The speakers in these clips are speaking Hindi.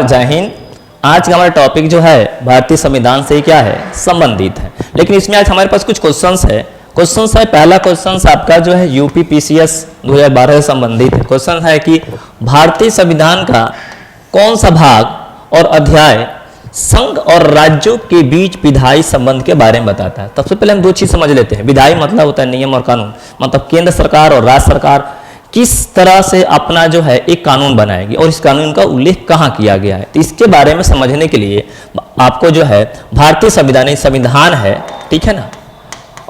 जय हिंद। आज का हमारा टॉपिक जो है भारतीय संविधान से क्या है संबंधित है, लेकिन इसमें आज हमारे पास कुछ क्वेश्चंस है। पहला क्वेश्चन आपका जो है यूपी पीसीएस 2012 से संबंधित है। क्वेश्चन है कि भारतीय संविधान का कौन सा भाग और अध्याय संघ और राज्यों के बीच विधायी संबंध के बारे में बताता है। सबसे पहले हम दो चीज समझ लेते हैं। विधायी मतलब होता है नियम और कानून, मतलब केंद्र सरकार और राज्य सरकार किस तरह से अपना जो है एक कानून बनाएगी और इस कानून का उल्लेख कहाँ किया गया है। तो इसके बारे में समझने के लिए आपको जो है भारतीय संविधान है, ठीक है ना,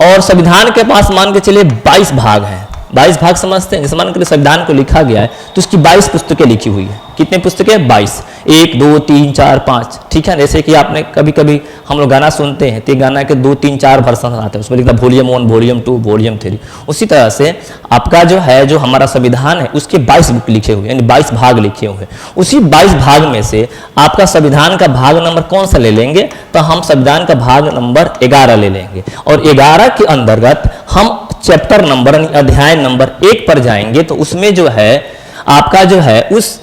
और संविधान के पास मान के चलिए 22 भाग हैं। 22 भाग समझते हैं। जैसे मान के संविधान को लिखा गया है तो उसकी 22 पुस्तकें लिखी हुई है। कितने पुस्तकें? 22। 1 2 3 4 5, ठीक है। जैसे कि आपने कभी कभी हम लोग गाना सुनते हैं तो गाना के 2 3 4 वर्जन आते हैं, उसमें लिखा वॉल्यूम 1 वॉल्यूम 2 वॉल्यूम 3। उसी तरह से आपका जो है जो हमारा संविधान है उसके 22 बुक लिखे हुए, यानी 22 भाग लिखे हुए हैं। उसी 22 भाग में से आपका संविधान का भाग नंबर कौन सा ले लेंगे? तो हम संविधान का भाग नंबर 11 ले लेंगे और 11 के अंतर्गत हम चैप्टर नंबर अध्याय नंबर 1 पर जाएंगे। तो उसमें जो है आपका जो है उस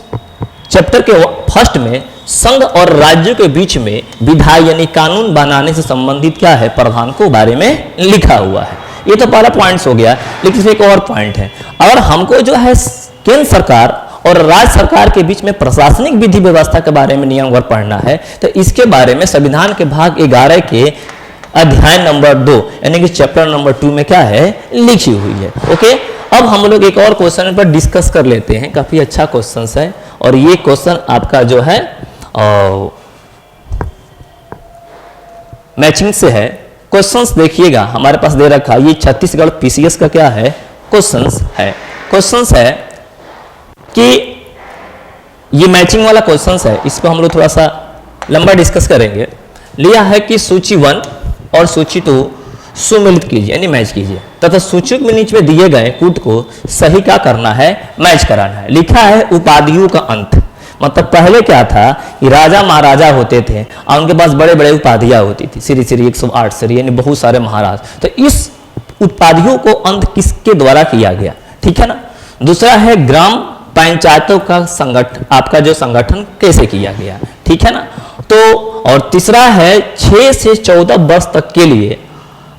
चैप्टर के फर्स्ट में संघ और राज्यों के बीच में विधायी यानी कानून बनाने से संबंधित क्या है प्रावधान को बारे में लिखा हुआ है। ये तो पहला पॉइंट हो गया, लेकिन इसमें एक और पॉइंट है। अगर हमको जो है केंद्र सरकार और राज्य सरकार के बीच में प्रशासनिक विधि व्यवस्था के बारे में नियम अगर पढ़ना है तो इसके बारे में संविधान के भाग 11 के अध्याय नंबर 2 यानी कि चैप्टर नंबर 2 में क्या है लिखी हुई है। ओके, अब हम लोग एक और क्वेश्चन पर डिस्कस कर लेते हैं। काफी अच्छा क्वेश्चन है और ये क्वेश्चन आपका जो है मैचिंग से है। क्वेश्चंस देखिएगा हमारे पास दे रखा है, ये छत्तीसगढ़ पीसीएस का क्या है क्वेश्चंस है। क्वेश्चंस है कि ये मैचिंग वाला क्वेश्चंस है, इस पर हम लोग थोड़ा सा लंबा डिस्कस करेंगे। लिया है कि सूची 1 और सूची 2 सुमिलित कीजिए यानी मैच कीजिए तथा सूची में नीचे दिए गए कूट को सही क्या करना है मैच कराना है। लिखा है उपाधियों का अंत, मतलब पहले क्या था कि राजा महाराजा होते थे और उनके पास बड़े बड़े उपाधियां होती थी, श्री श्री 108 श्री यानी बहुत सारे महाराज। तो इस उपाधियों को अंत किसके द्वारा किया गया, ठीक है ना। दूसरा है ग्राम पंचायतों का संगठन, आपका जो संगठन कैसे किया गया, ठीक है ना। तो और तीसरा है 6 से 14 वर्ष तक के लिए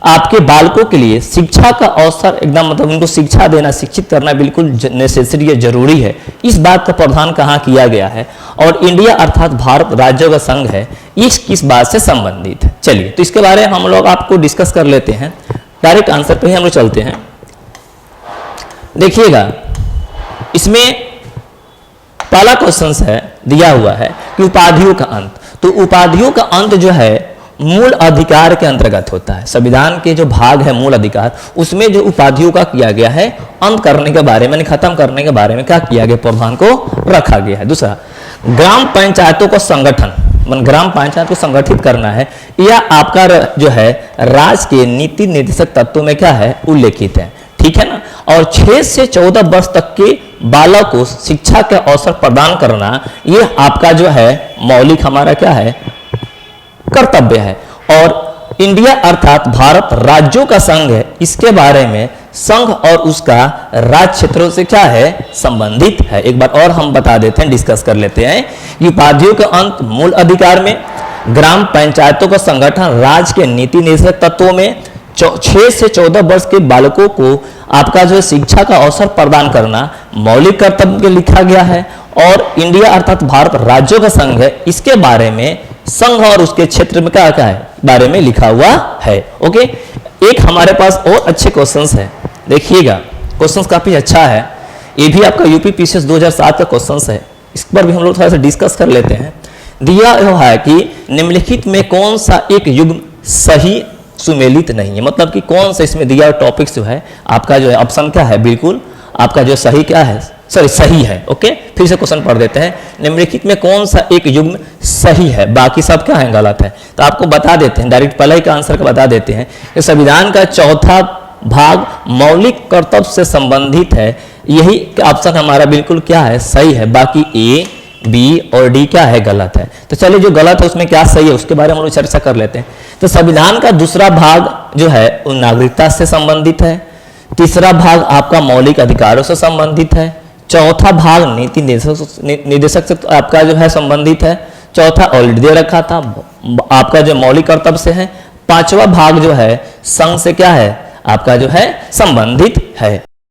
आपके बालकों के लिए शिक्षा का अवसर एकदम, मतलब उनको शिक्षा देना शिक्षित करना बिल्कुल नेसेसरी है, जरूरी है। इस बात का प्रावधान कहाँ किया गया है। और इंडिया अर्थात भारत राज्यों का संघ है, इस किस बात से संबंधित है। चलिए तो इसके बारे में हम लोग आपको डिस्कस कर लेते हैं। डायरेक्ट आंसर पे ही हम लोग चलते हैं। देखिएगा इसमें पहला क्वेश्चन है दिया हुआ है कि उपाधियों का अंत। तो उपाधियों का अंत जो है मूल अधिकार के अंतर्गत होता है। संविधान के जो भाग है मूल अधिकार, उसमें जो उपाधियों का किया गया है अंत करने के बारे में, खत्म करने के बारे में क्या किया गया प्रावधान को रखा गया है। दूसरा ग्राम पंचायतों का संगठन, ग्राम पंचायत को संगठित करना है, यह आपका जो है राज्य के नीति निर्देशक तत्वों में क्या है उल्लेखित है, ठीक है ना। और 6 से 14 वर्ष तक के बालक को शिक्षा के अवसर प्रदान करना, यह आपका जो है मौलिक हमारा क्या है कर्तव्य है। और इंडिया अर्थात भारत राज्यों का संघ है, इसके बारे में संघ और उसका राज्य क्षेत्रों से क्या है संबंधित है। एक बार और हम बता देते हैं, डिस्कस कर लेते हैं कि उपाधियों का अंत मूल अधिकार में, ग्राम पंचायतों का संगठन राज्य के नीति निर्देशक तत्वों में, 6 से 14 वर्ष के बालकों को आपका जो शिक्षा का अवसर प्रदान करना मौलिक कर्तव्य लिखा गया है। और इंडिया अर्थात भारत राज्यों का संघ है, इसके बारे में संघ और उसके क्षेत्र में क्या क्या है बारे में लिखा हुआ है। ओके, एक हमारे पास और अच्छे क्वेश्चंस है। देखिएगा क्वेश्चंस काफी अच्छा है, ये भी आपका यूपी पीसीएस 2007 का क्वेश्चंस है। इस पर भी हम लोग थोड़ा सा डिस्कस कर लेते हैं। दिया है कि निम्नलिखित में कौन सा एक युग्म सही सुमेलित नहीं है, मतलब कि कौन सा इसमें दिया टॉपिक्स जो है आपका जो है ऑप्शन क्या है बिल्कुल आपका जो सही क्या है सही है। ओके, फिर से क्वेश्चन पढ़ देते हैं। निम्नलिखित में कौन सा एक युग्म सही है, बाकी सब क्या है गलत है। तो आपको बता देते हैं, डायरेक्ट पहले ही का आंसर का बता देते हैं कि संविधान का चौथा भाग मौलिक कर्तव्य से संबंधित है, यही ऑप्शन हमारा बिल्कुल क्या है सही है। बाकी ए बी और डी क्या है गलत है। तो चलिए जो गलत है उसमें क्या सही है उसके बारे में हम लोग चर्चा कर लेते हैं। तो संविधान का दूसरा भाग जो है वो नागरिकता से संबंधित है। तीसरा भाग आपका मौलिक अधिकारों से संबंधित है। चौथा भाग नीति निदेशक से आपका जो है संबंधित है, चौथा ऑलरेडी दे रखा था, आपका जो मौलिक कर्तव्य से है, पांचवा भाग जो है संघ से क्या है आपका जो है संबंधित है।